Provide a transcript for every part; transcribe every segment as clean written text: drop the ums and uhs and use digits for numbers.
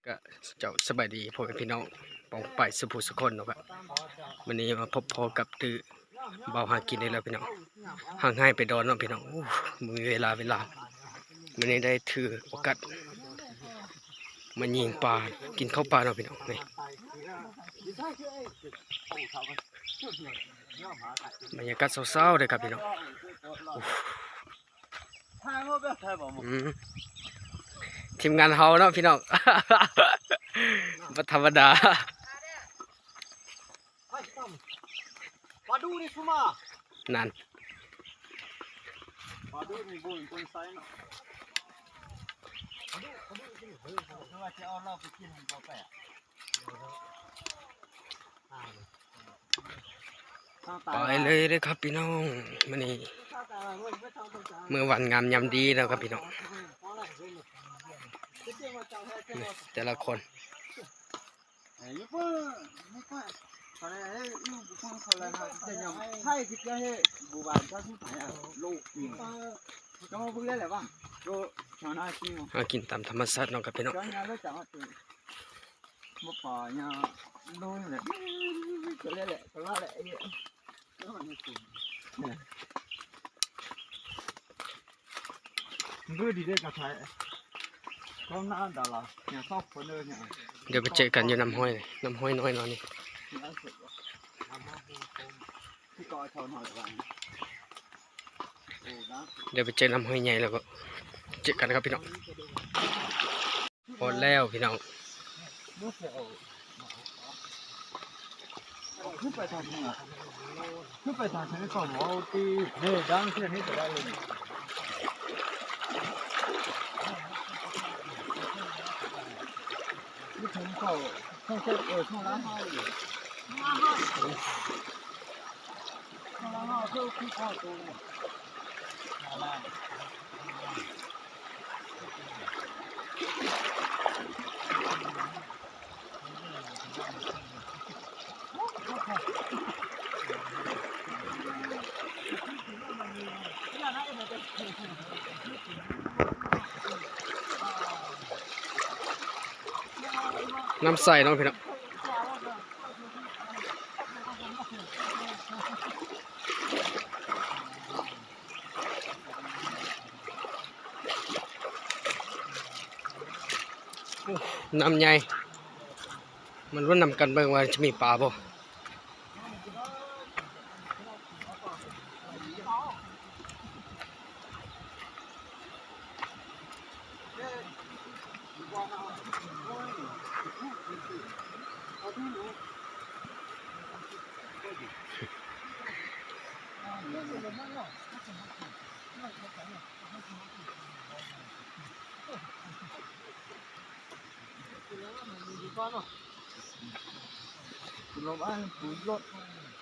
ก็เจ้าสบายดีพ่อแม่พี่น้องปองไปสุภูสุคนเนาะครับวันนี้มาพบพอกับตื้อเบาหากินได้แล้วพี่น้องห่างให้ไปดอนเนาะพี่น้องมือเวลาวันนี้ได้ถือโอกาสมายิงปลากินข้าวปลาเนาะพี่น้องนี่บรรยากาศเศร้าๆเลยครับพี่น้องทีมงานเฮาเนาะพี่น้อง บ่ธรรมดานั่นไปเลยครับพี่น้องมื้อนี้เมื่อวันงามยามดีแล้วครับพี่น้องแต่ละคนกินตามธรรมชาติเนาะครับพี่น้องเดี๋ยวไปเจอกันอยู่น้ำห้อยน้อยเนาะนี่เดี๋ยวไปเจอน้ำห้อยใหญ่แล้วก็เจอกันครับพี่น้องพอแล้วพี่น้องขึ้นไปทางนี้ก่อนว่าที่เนี่ยดังที่นี่จะได้เลยนี่ผมเข้าช่องล้างห้าอยู่ช่องล้างห้าเพื่อขึ้นเข้าตัวน้ำใส่เนาะพี่น้องน้ำใหญ่มันรุ่นนำกันเบิ่งว่าจะมีปลาบ่คุณลบ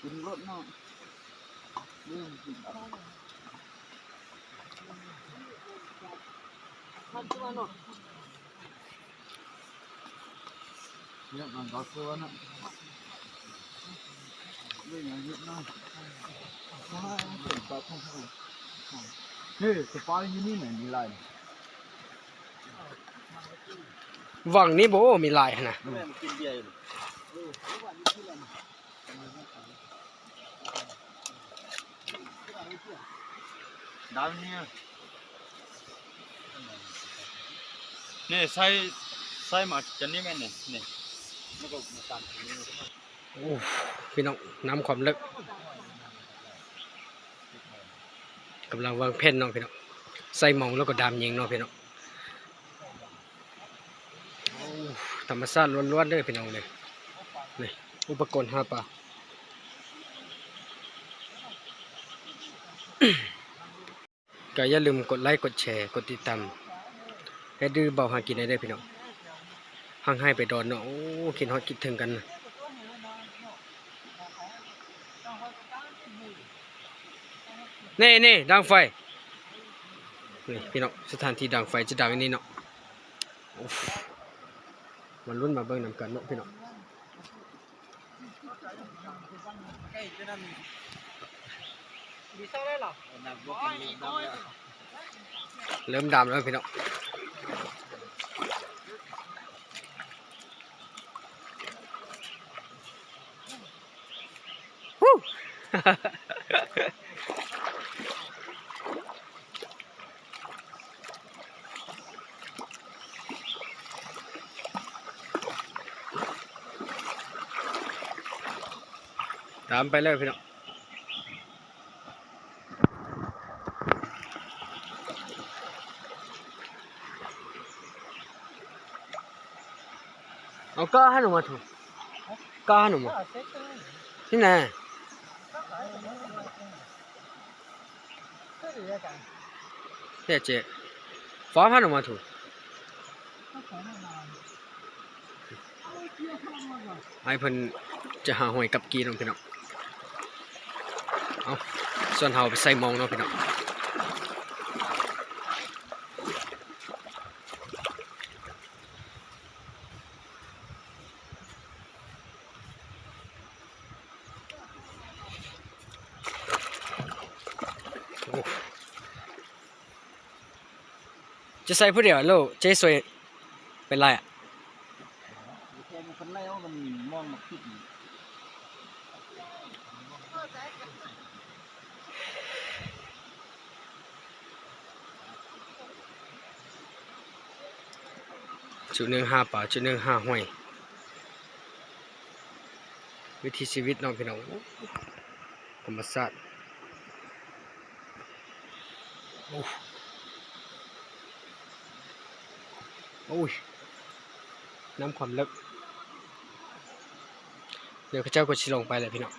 คุณรถเนาะเนี่ยมันก็ตัวนะเรื่องอย่างนี้นะนี่สปาร์ยูนี่ไหนมีไรวังนี้โบมีลายนะดาวเนี่ยใส่มาจะนี่แม่เนี่ยไม่ก็มาตามโอ้พี่น้องน้ำความลึกกำลังวางเพ่นเนาะพี่น้องใส่เมาแล้วก็ดามยิงเนาะพี่น้องธรรมชาติล้วนๆเลยพี่น้องเลยนี่อุปกรณ์หาปลาก็อย่าลืมกดไลค์กดแชร์กดติดตามให้ดื้อเบาหากินได้พี่น้องห่างให้ไปดอนเนาะโอ้คิดฮอดคิดถึงกันนี่ดังไฟนี่พี่น้องสถานที่ดังไฟจะดังอันนี้เนาะมันรุ่นมาเบิ่งนำกันเนาะพี่น้องเริ่มดำแล้วพี่น้อง ตามไปเลยพี่น้องเอาก้าให้หนูมาถูกก้าให้หนูมาที่ไหนเฮ้ยเจ๊ฟ้าให้หนูมาถูกไอ้เพิ่นจะหาหอยกับกีน้องพี่น้องเอาส่วนเฮาไปใส่หมองเนาะพี่น้องโอ้จะใส่ผู้เดียวโลเจ๊สวยเป็นไรอ่ะ แค่มันคนแล้วมันมองมาคิด จุดหนึ่งห้าป่าจุดหนึ่งห้าห้วยวิถีชีวิตน้องพี่น้องธรรมชาติโอ้โอ้ยน้ำความลึกเดี๋ยวข้าเจ้าก็ชิลงไปเลยพี่น้อง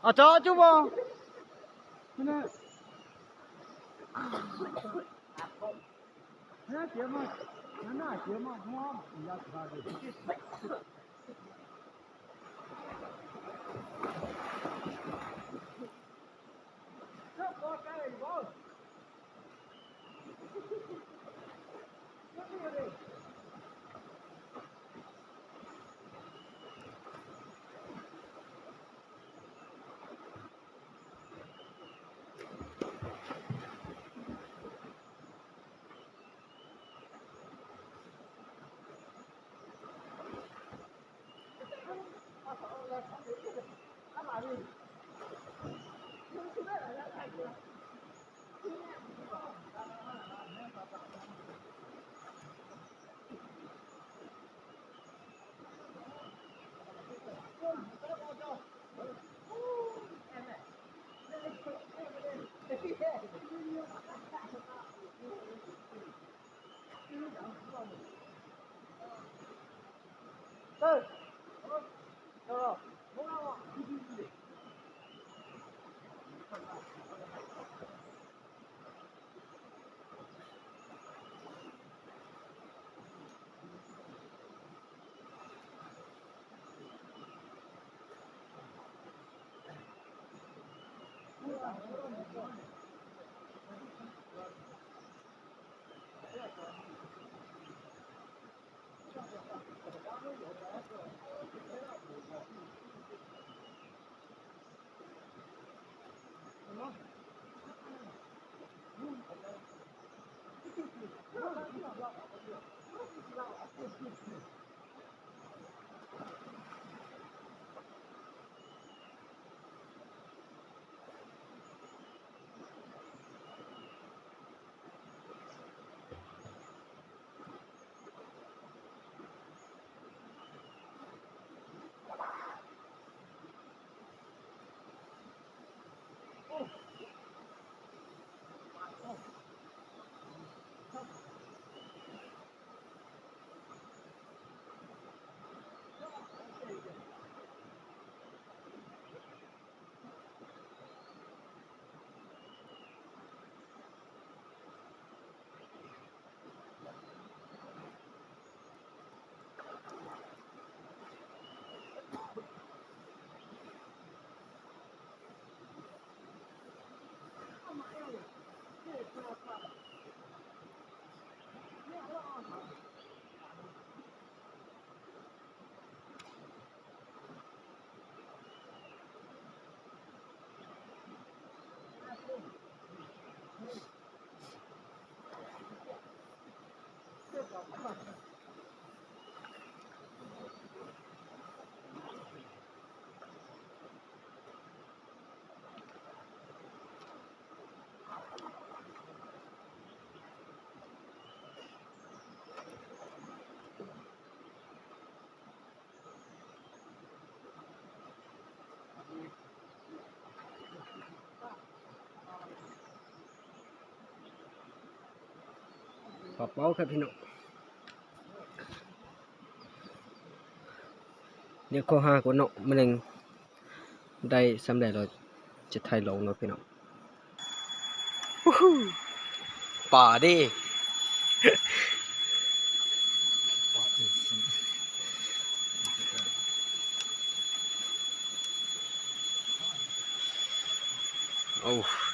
À cho chú bò. Nè. Nè chị mà. Nè chị mà hoa. Ya khá đi. ปอบเป้าครับพี่น้องเนี่ยข้อห้าคนเนาะมันยังได้สำเร็จเราจะถ่ายลงเนาะพี่น้องวู้ฮู้ป่าดิโอ้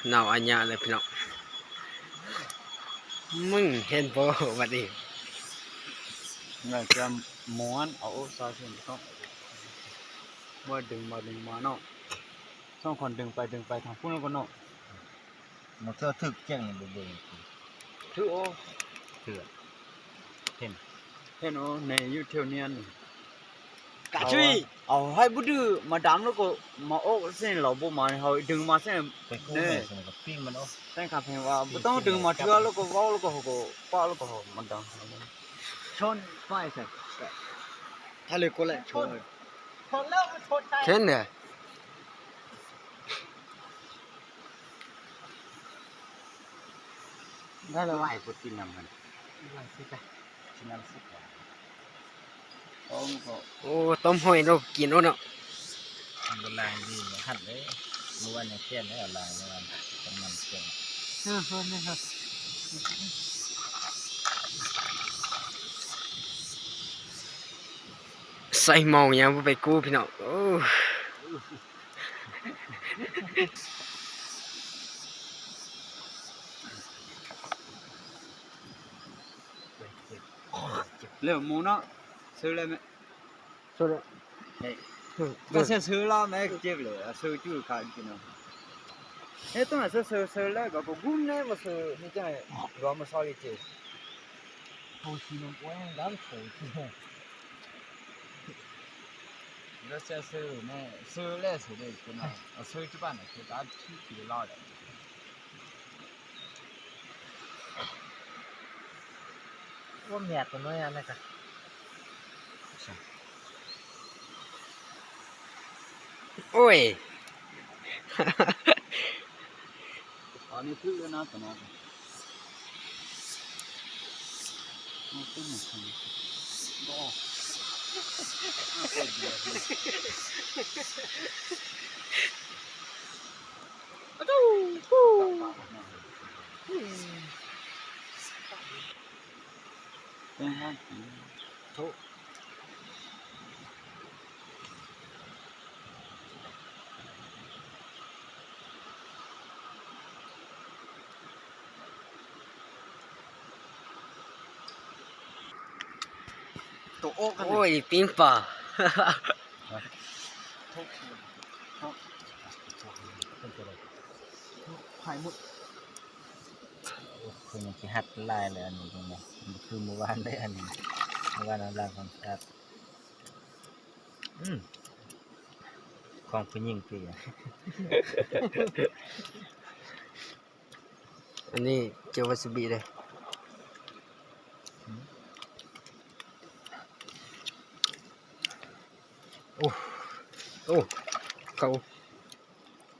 หนาวอันยาเลยพี่น้องมึงเห็นบ่วันนี้ Người ta muốn ở sao thì không mà đừng mà nó xong còn đừng phải thằng phun nó con nó nó theo thực chẳng được được thứ ô thừa thế nó này như thiếu niên cả truy hai bữa đưa mà đám nó có mà ô xem lẩu bộ mà hồi đừng mà xem cái cú này xong cái pin mà nó xem cà phê vào bữa tao đừng mà chưa nó có vào nó có qua nó có mà đằng chôn phải sao thay lời cô lại chôn thế nè đây là vải của tin nằm này chín năm phút không có โอ้ต้มหอยเรากินแล้วเนาะ มันลางดีมันหัดเลยเมื่อวันนี้เที่ยงได้ลางเมื่อวันกำลังเที่ยง ใส่หมองยังบ่ไปกู้พี่น้องโอ้ liệu muốn nó sư lên mẹ สุดละ cái xe sư la mẹ chết rồi sư chưa khai cái nào thế tôi là sư lên và có gun này mà sư như thế này rồi mà sao đi chết thôi thì nó quen lắm thôi thì nó xe sư này sư lên sư đây cái nào sư chứ bạn này sư đã chỉ lo đấy ว่าแมทตัวน้อยอะไรกัน โอ้ย anh cứ lên nó tao nó nó cứ một thằng đó ตัวโอ๊กกัน โอ้ยปิ้งปลา หายหมด คือมันสิหัดลายเลยอันนี้ตรงนี้มันคือเมื่อวานได้อันนี้เมื่อวานเราล้างความสะอาดของผู้หญิงเปีย อันนี้เจียววาซาบิเลยโอ้โอ้เขา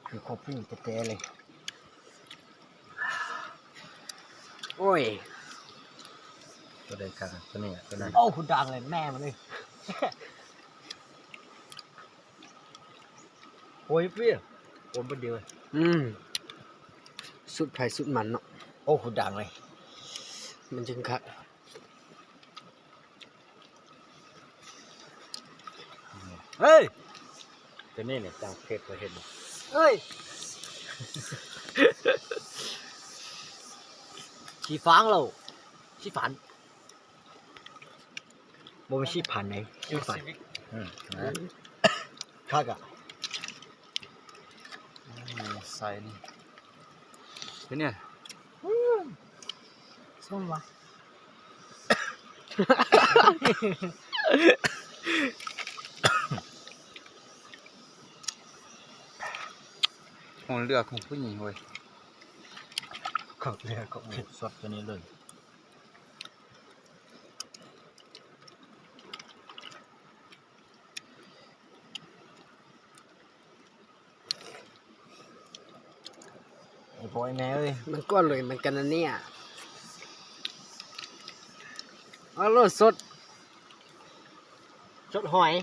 คือของผู้หญิงแท้ๆเลย โอ้ย ตัวใดกันตัวนี้ตัวนั้น โอ้คุณดังเลยแม่มันเลยโอ้ยเปรี้ยวโอ้ยเดียว สุดไผ่สุดมันเนาะ โอ้คุณดังเลย มันจึงคัก เฮ้ย ตัวนี้เนี่ยจังเพชรเราเห็น เฮ้ยชีฟางเราชีฝันบ่เป็นชีผันไหนชีฝัน นะ คักอ่ะ ใส่นี่เป็นเนี่ย ส้มวะ ของเลือกของผู้หญิงเว้ยของเลือกของสดตัวนี้เลยไอ้พวกไอ้แม่เอ้ย มันก็เลยเหมือนกันนะเนี่ยเอาโลดสด สดหอย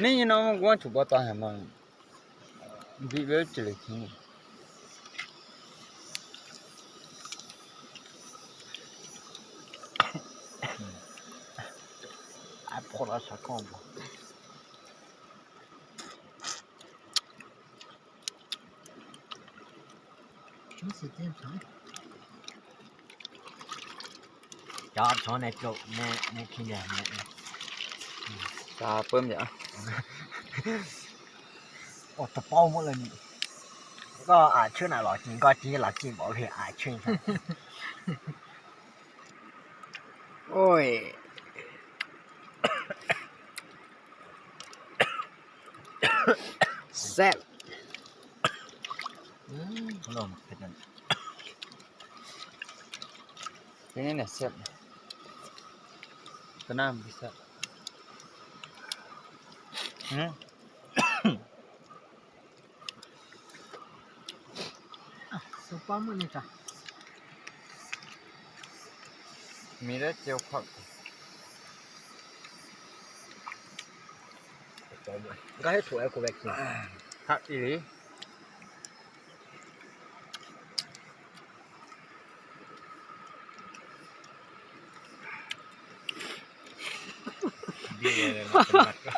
นี่น้องว่าถูกบ่ตาหามันบีเวอร์จิเลยทีนี้ ไอ้พวกเราสักคนบ่ 真是正常。 จอดช้อนในโจ๊กในขี้แดงเนี่ย ตาเพิ่มอย่า โอ้ตะเป้าหมดเลยนี่ก็ชื่อไหนหรอจริงก็จริงหลักจริงบอกเลยชื่อ โอ้ย แซ่บ ลมเป็นนั่น ทีนี้เนี่ยเสียบตัวน้ำพิเศษ สุปมันนี่จ้ะ มีได้เจียวผัก ก็ให้สวยกูแบบกิน ผักอีหลีดีเลยนะเป็นมัดก็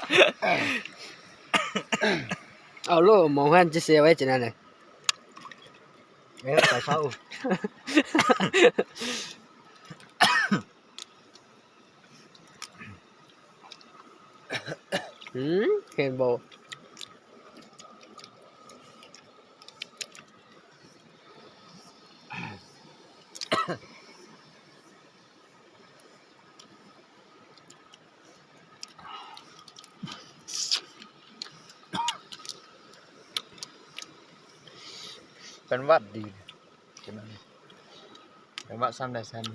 เอาโลมองหันจะเสียไว้จะนั่นเลย ใส่เช้า เห็นโบ เป็นวัดดีใช่ไหมเป็นวัดซ้ำได้ซ้ำ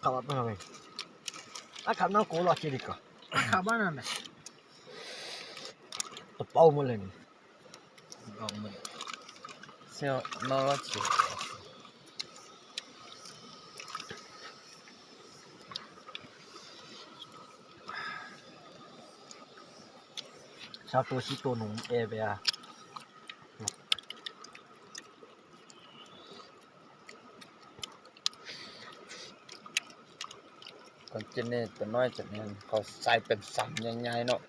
ขับมาทำไม à khám nó cố lọt chưa được cả khá bao nhiêu này tập bao một lần mình sao nó chỉ sao tôi chỉ tôi nung e về à còn trên này tôi nói cho nênเขาใส่เป็นสัมใหญ่ๆเนาะ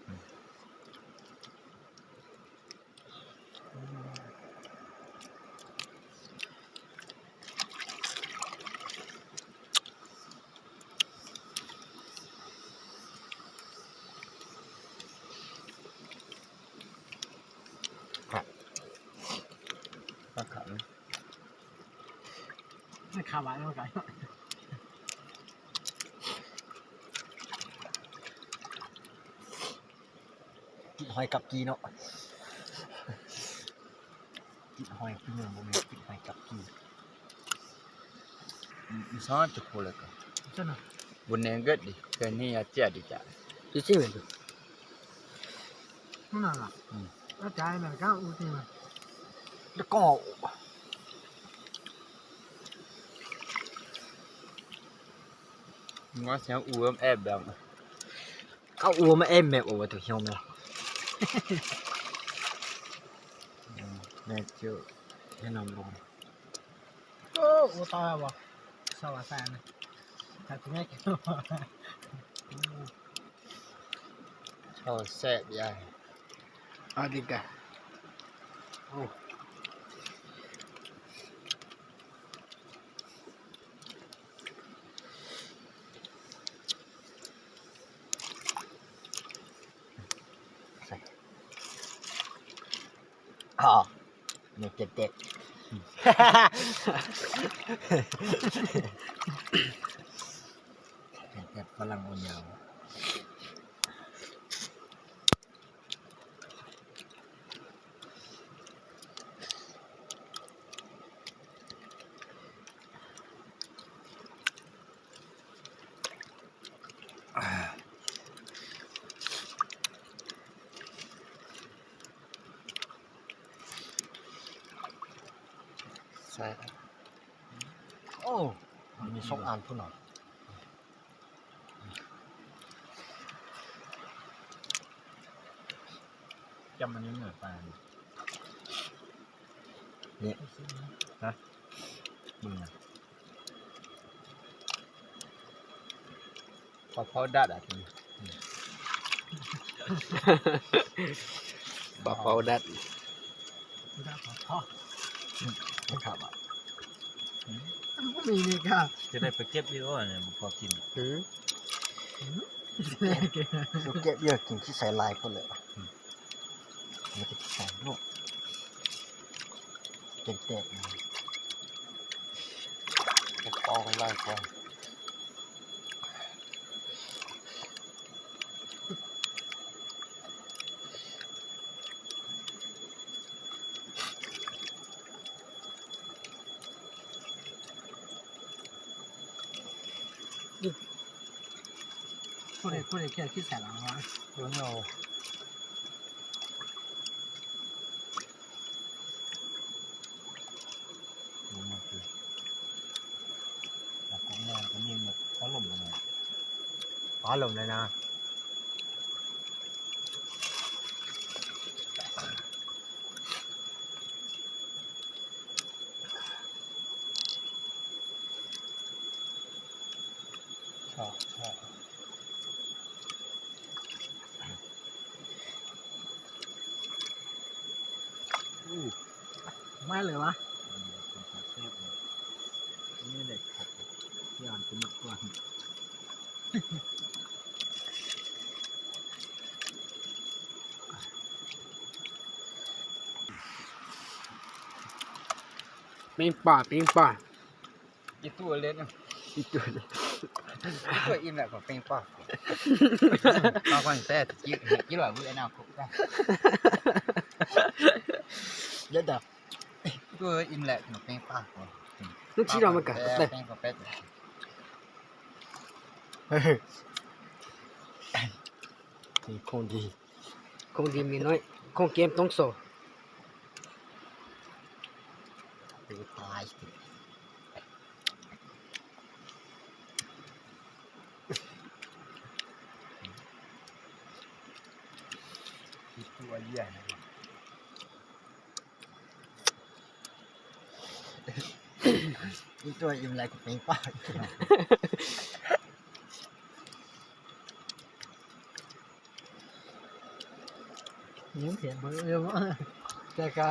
มาขัน ไม่ขาบายไม่ไกล กินหอยกับกีเนาะกินหอยกินหนึ่งโมเมนต์กินหอยกับกี มีซ้อนจุกเลยก็ 真的 บุญเองก็ดิเคยนี่อาเจียดิจ้ะ จริงๆเหมือนกัน 那个那家里面干屋顶嘛 แล้วก็ ง้อเสียงอูมแอบแบบ เอาอัวมาเอ็มแม่โอ้ตัวเหี่ยวแม่แม่เจอแนะนำลง 我倒下吧烧瓦山呢他今天给我 ชอบแซ่บใหญ่ เอาดีกัน อ๋อเนี่ยเด็ดเด็ดเด็ดฝรั่งอ่อนยาว ใช่ โอ้มันมีช่องอ่านผู้หน่อยจำมันนี้เหมือนปลาเนี่ยฮะมึงอ่ะ พอเขาดัดอ่ะที ปะเปาดัด 不大好好 นะครับอ่ะ 不迷那个 จะได้ไปเก็บเยอะเนี่ยพอกิน อืม ลูกเก็บเยอะกินที่ใส่ลายคนเลยมันจะใส่ลูกเด็ดๆนะ จะปอกไล่ก่อน 或者可以去采狼啊 เพื่อนเราดูมันคือแล้วก็แม่ก็นิ่งแบบเขาหล่มลงมา อ๋อลงเลยนะ ชอบ ไม่เลยวะ เป็นปลาแซ่บเลยนี่เด็กขัดที่อ่านเป็นกวน ปิ้งป่าปิ้งป่า อีตัวเล็กอ่ะ อีกตัวหนึ่ง ตัวอิ่มแหละของเป็นป่าเอาคนแซ่บจิ๊กจิ๊กหล่อvui nào cũng ra เด็ดอ่ะ ตัวอิ่มแหละของเป็นป่า นึกชี้เรามันกัน เป็ แต่ นของเป็ด เฮ้ย มีคงดี คงดีมีน้อยคงเกมต้องโซ ตีตายตัวใหญ่นะนี่ตัวอิ่มอะไรกับเป็นป้า những thiện bự yêu áแต่ก็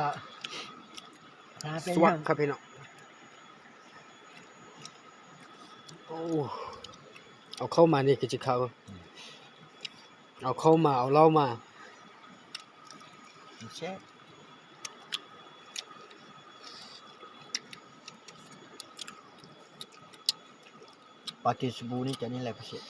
หาเป็น สวัสดีครับพี่น้องโอ้เอาเข้ามานี่คือจะเข้าเอาเข้ามาเอาเหล้ามา เช็ดปากีสบูนี่จะนี่แหละพี่เชษ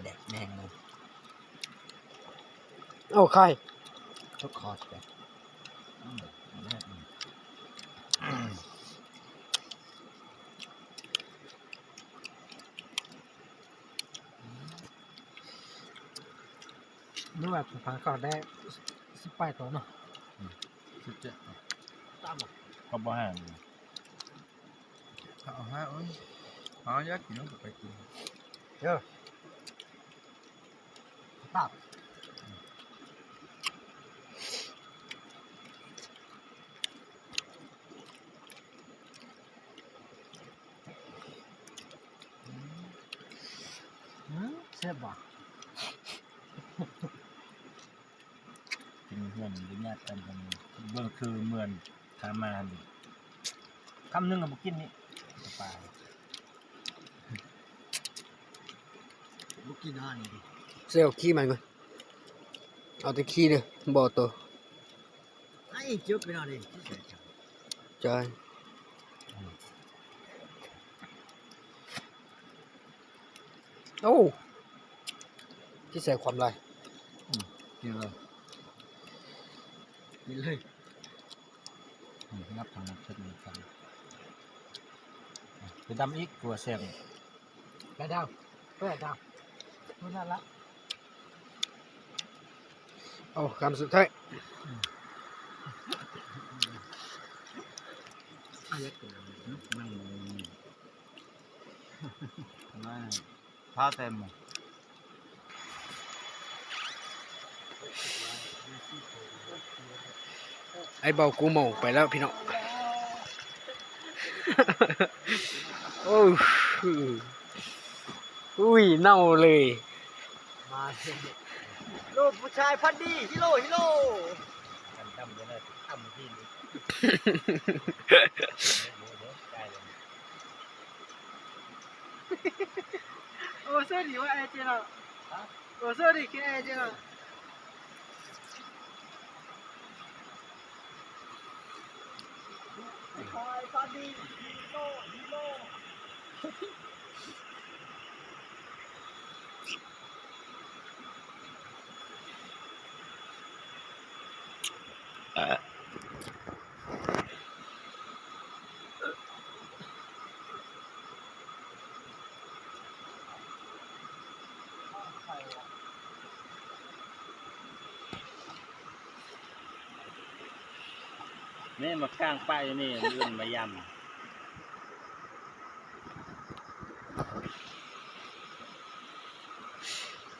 แดกแดงเลย เอาใคร ทุกคอร์สแบบ นึกว่าผ่านก่อนได้18ตัวเนาะ สุดเจ๊ ตาม ก็บ้านเอาฮะเอาอยากกินก็ไปกินเยอะ ตามเสียบว่ะ กินเพื่อนหรือญาติกันเบื้องคือเหมือนทามานคำนึงกับกินนี่ปลาบุกินอ่านดิ เซลขี้มันก่อนเอาแต่ขี้เนี่ยบ่ตัว ไอ้เจ้าเป็นอะไร จอยโอ้ที่ใส่ความไร กินเลยกินเลยนับทางนับเช็ดมือกันไปดำอีกกลัวแซ่บ ได้ดาวเพื่อดาวนู่นนั่นละ เอาคำสุดท้าย นั่งไม่ผ้าเต็ม ไอ้เบากูเมาไปแล้วพี่น้อง โอ้อุ้ยเน่าเลย มาเสีย ลูกผู้ชายพันดีฮิโร่กันตั้มจะได้ตั้มที่นี่ โอ้เสื้อดีว่าไอ้เจ้าโอ้เสื้อดีแค่ไอ้เจ้านี่มาข้างป้ายนี่เลื่อนมายำ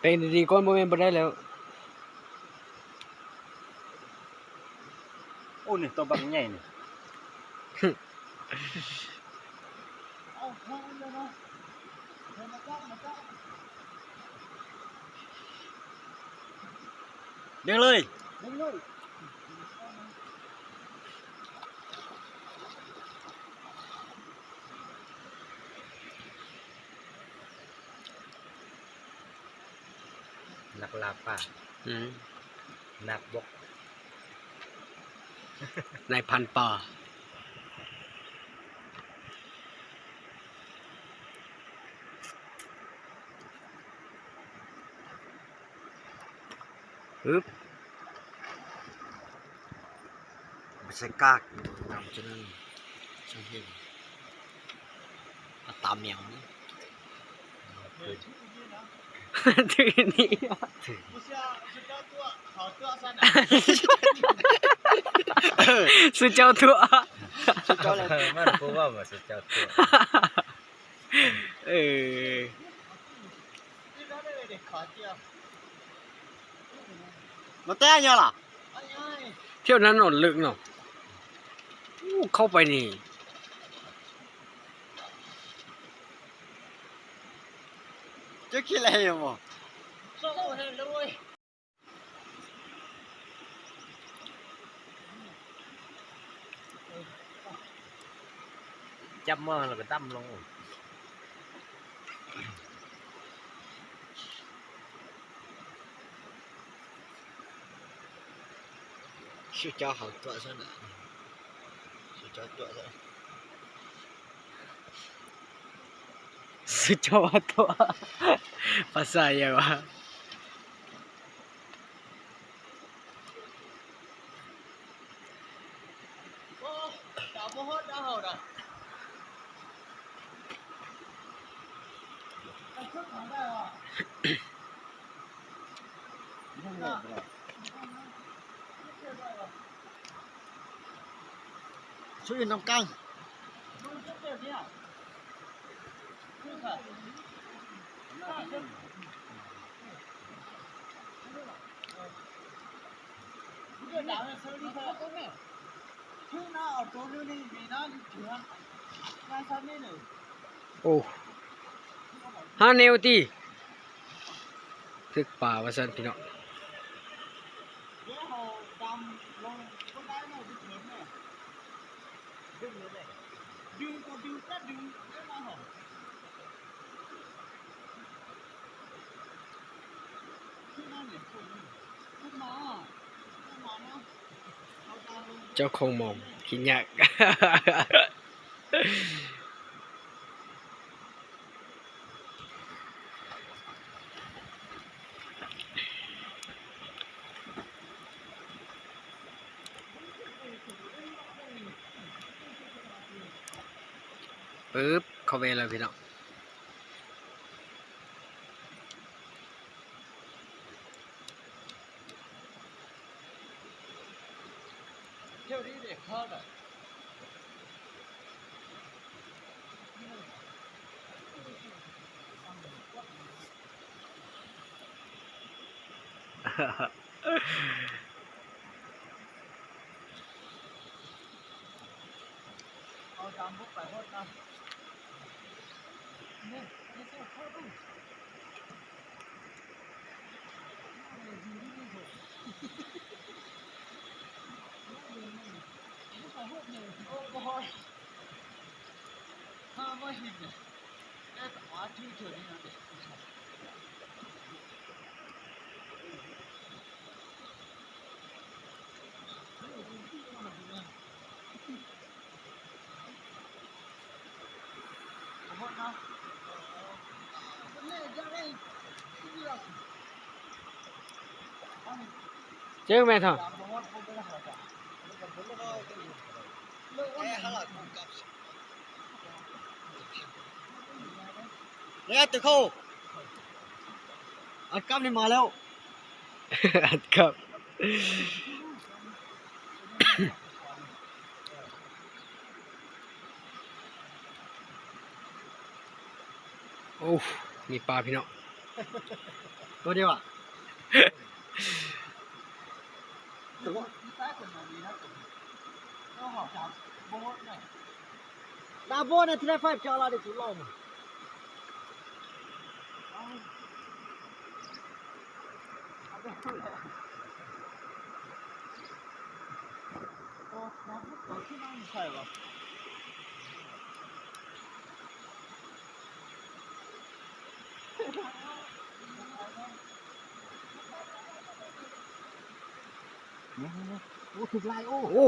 เป็นดีๆก้อนโมเมนต์ไปได้แล้ว โอ้นี่ตัวบังใหญ่นี่เดี๋ยวเลยนักลาป่า อืม นักบก นายพันป่า ปึ๊บ ไม่ใช่กากนำจะนั่นช่างเห็นตามแมวนี่ ทีนี้สุดเจ้าตัว สุดยอดเลย มันพูดว่าบ่สุดเจ้าตัว เออ มาแต่ยังล่ะ เที่ยวนั้นหนอนลึกเนาะอู้เข้าไปนี่ จะคิดอะไรอยู่มั้ง จับมือแล้วก็ตั้มลง สุดยอดของตัวซะหน่อยสุดยอดตัวซะ สุดยอดตัวภาษาอย่างวะ ช่วยน้ำกัง โอ้ฮาเนวตีทึกป่าวาสันพี่น้องเจ้าคงมองขี้ยาก ปึ๊บเข้าไปเลยพี่น้อง เที่ยวนี้เด็กเข้าหน่อย เอาตามพวกไปพวกนะเนี่ยไม่ใช่เข้าดูโอ้โหถ้าไม่เห็นเนี่ยแต่อาทิตย์เฉยๆนะเด็กเจ๊งไหมท่าน เนี่ยตึกเข้าอัดกล้ามนี่มาแล้ว ครับ โอ้มีปลาพี่น้อง ตัวเดียวอ่ะดาโบเนี่ยที่ได้ไฟจอลาดิสุดลมโอ้ถูกลายโอ้ โอ้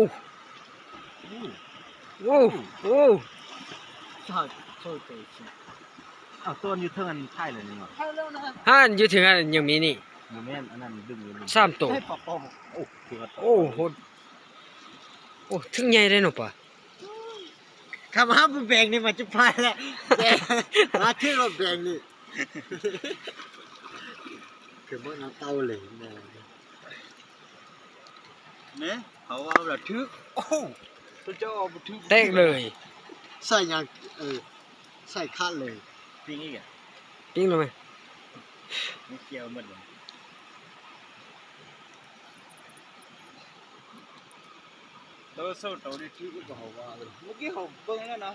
โอ้โอ้ ชอบโชว์เตะชิ อ้าวต้นอยู่เทิงอันไทยเลยนี่หว่า ฮั่นอยู่ถึงอันยังมีนี่ ฮ โมเมนต์อันนั้นดึงอยู่นี่ 3ตัว ให้ปอกปอก โอ้คือว่า โอ้โหโอ้ถึงใหญ่เลยเนาะป่ะ คำห้ามแบ่งนี่มันจะพายแล้วแบ่งมาที่เราแบ่งนี่คือว่าน้ำเต้าเลยเนี่ยเขาว่าแบบทึกโอ้พระเจ้าเอาไปทึก แตกเลย ใส่ยังใส่ขั้นเลย ปิ้งอีกอ่ะ ปิ้งเลยไหม มันเกี่ยวหมดเลย แล้วโซ่ตัวนี้ทึกก็เขาว่าเลยเมื่อกี้เขาเบิ่งแล้วนะ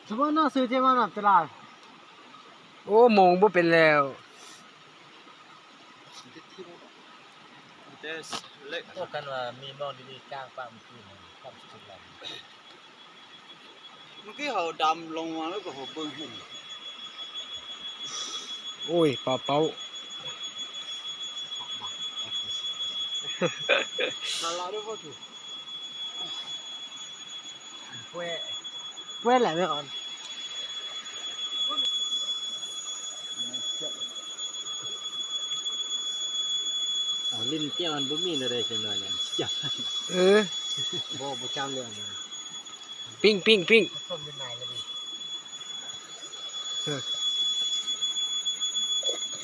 สมมติน่าซื้อเจ้ามาตลาด โอ้มองบ่เป็นแล้ว เจ๊เล็ก โอ้กันว่ามีนอนดีๆกลางป่ามันคือความสุขเรา เมื่อกี้เขาดำลงมาแล้วก็เขาเบิ่งเห็น โอ้ยปลาเป้า ลาด้วยพ่อถูก เว้ย เว้ยแหละไม่อ่อน อ๋อลิ้นเกี่ยวมันบ่มีอะไรจังเลยเนี่ยจับ เออ บ่จำเรื่องนี้ ปิ้งปิ้งปิ้ง ต้มเป็นไหนเลยดิ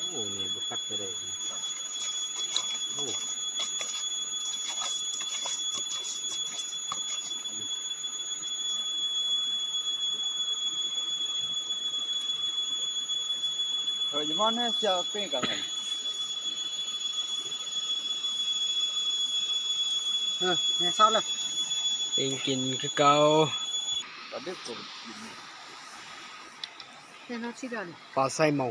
โอ้นี่บ่กัดไปได้โอ้ อยู่มันเนี่ยจะเป็นกันไงเนี่ยเศร้าเลย ปิ้งกินคือเก่า ตอนนี้กู เนี่ยน่าชิดเลย ปลาไส้เมา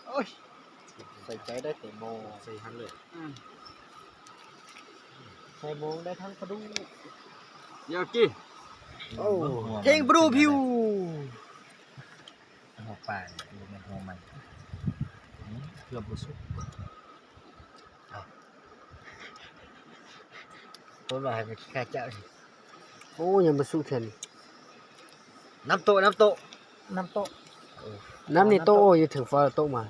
โอ้ย ใส่ใจได้แต่โมใส่หันเลย ใส่โมงได้ทั้งกระดูก อยากกิน โอ้เฮงบรูพิว หัวปลาดูมันหัวมันเกือบบ่สุกตัวว่าให้มันแค่เจ้า โอ้ยังบ่สู้เทื่อน น้ำโตน้ำโต น้ำโต๊ะ น้ำนี่โตอยู่ถึงฟ้าโตมา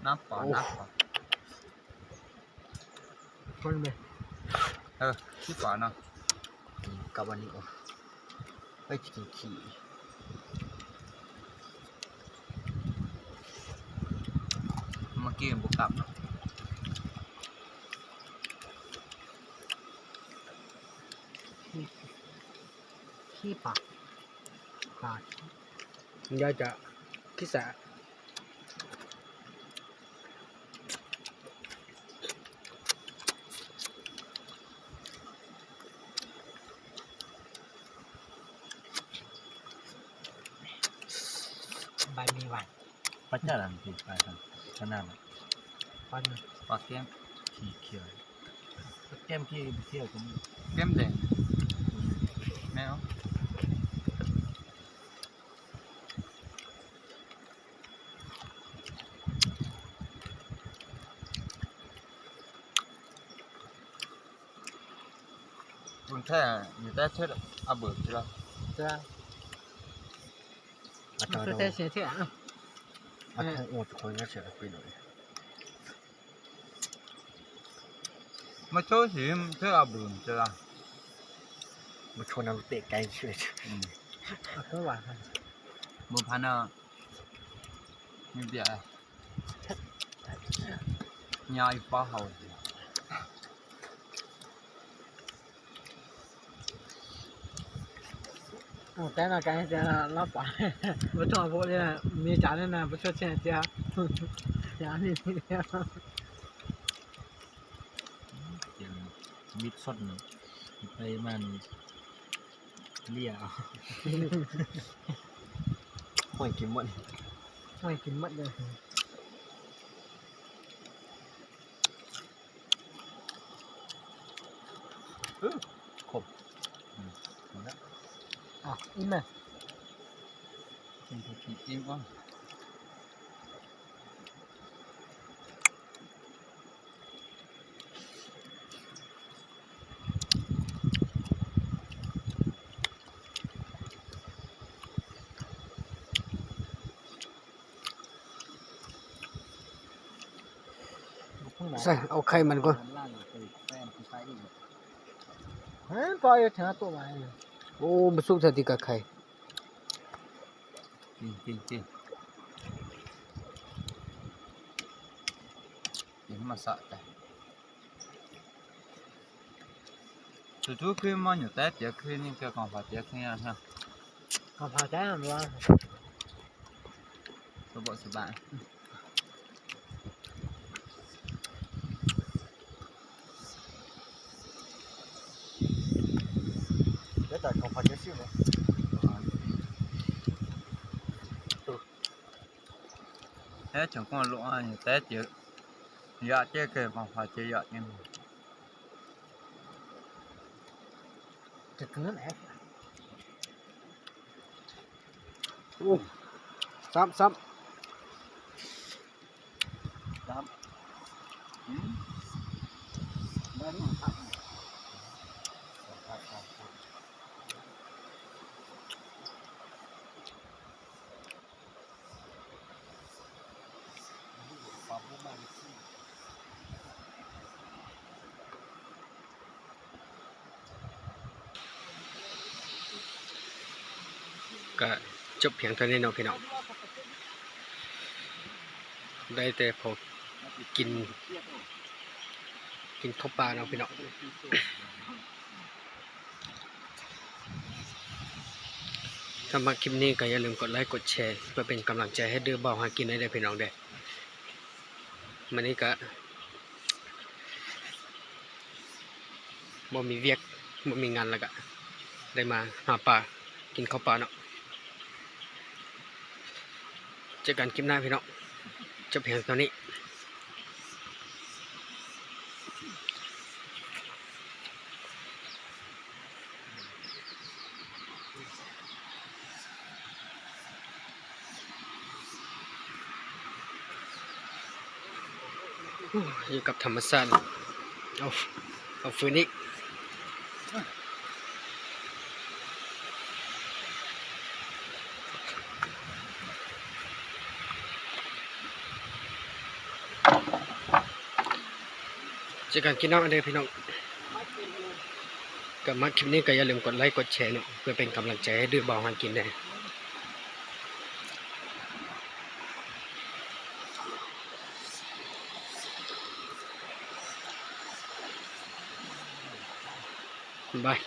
น้ำปลาน้ำปลา คนเลย ที่ปลาเนาะ กับวันนี้โอ้ไปกินขี้ เมื่อกี้บุกกลับเนาะ ขี้ปากปาก มันยาจะคิสะ ใบมีหวาน พระเจ้าหลังติดไปครับชนะมัน ปัน ปลาแก้ม ขี้เขียวแก้มขี้เที่ยวก็มี แก้มแดงแมวคุณแท้อยู่ได้เท่าอาเบิกใช่ไหม จะ อาจารย์ มันจะเสียเที่ยง อาจารย์อดคนก็เสียไปหน่อย มาโชว์สิเท่าอาเบิกใช่ไหม มาชวนน้ำเตะไก่เฉย ก็หวาน บุพันธ์มีเดียยายป้าเขา โอ้แต่ละการจะรับปากไม่ต้องพูดเลยนะมีจานนะไม่ช่วยเชียร์จ้าจานนี่เนี่ย เดี๋ยวมิดสดไปมันเลี้ยห้อยกินหมด ไม่กินมัดเลย ครบแล้ว อ่ะอิ่มไหม อิ่มอ่ะ ใส่เอาไข่มันก่อน เฮ้ยปล่อยเถอะตัวใหม่ โอ้บ่สุกเท่าที่กับไข่ กินIni masak teh. Tutu khi mà nhổ tết giờ khi nhưng cái còn phải tiếc nghe ha. ก็พาใจมันว่า Tôi bỏ sự bạn. Cái tại không phải cái siêu nữa. Tết chẳng có lỗ nhổ tết giờ. Dạ chứ cái còn phải chơi dạ nhưng จะเกินแอบ โอ้ซ้ำ ก็จบเพียงเท่านี้เนาะพี่น้องได้แต่พอกินข้าวปลาเนาะพี่น้องถ้ามาคลิปนี้ก็อย่าลืมกดไลค์กดแชร์เพื่อเป็นกำลังใจให้เดือเบาหากินได้พี่น้องเด้อมื้อนี้ก็บ่มีเวียกบ่มีงานแล้วก็ได้มาหาปลากินข้าวปลาเนาะเจอกันคลิปหน้าพี่น้องจบเพียงเท่านี้อยู่กับธรรมชาติเอาฟืนอีกเจอกันคลิปหน้าเด้อพี่น้องกับมาคลิปนี้ก็อย่าลืมกดไลค์กดแชร์เนาะเพื่อเป็นกำลังใจให้ดื้อเบาหากินได้บาย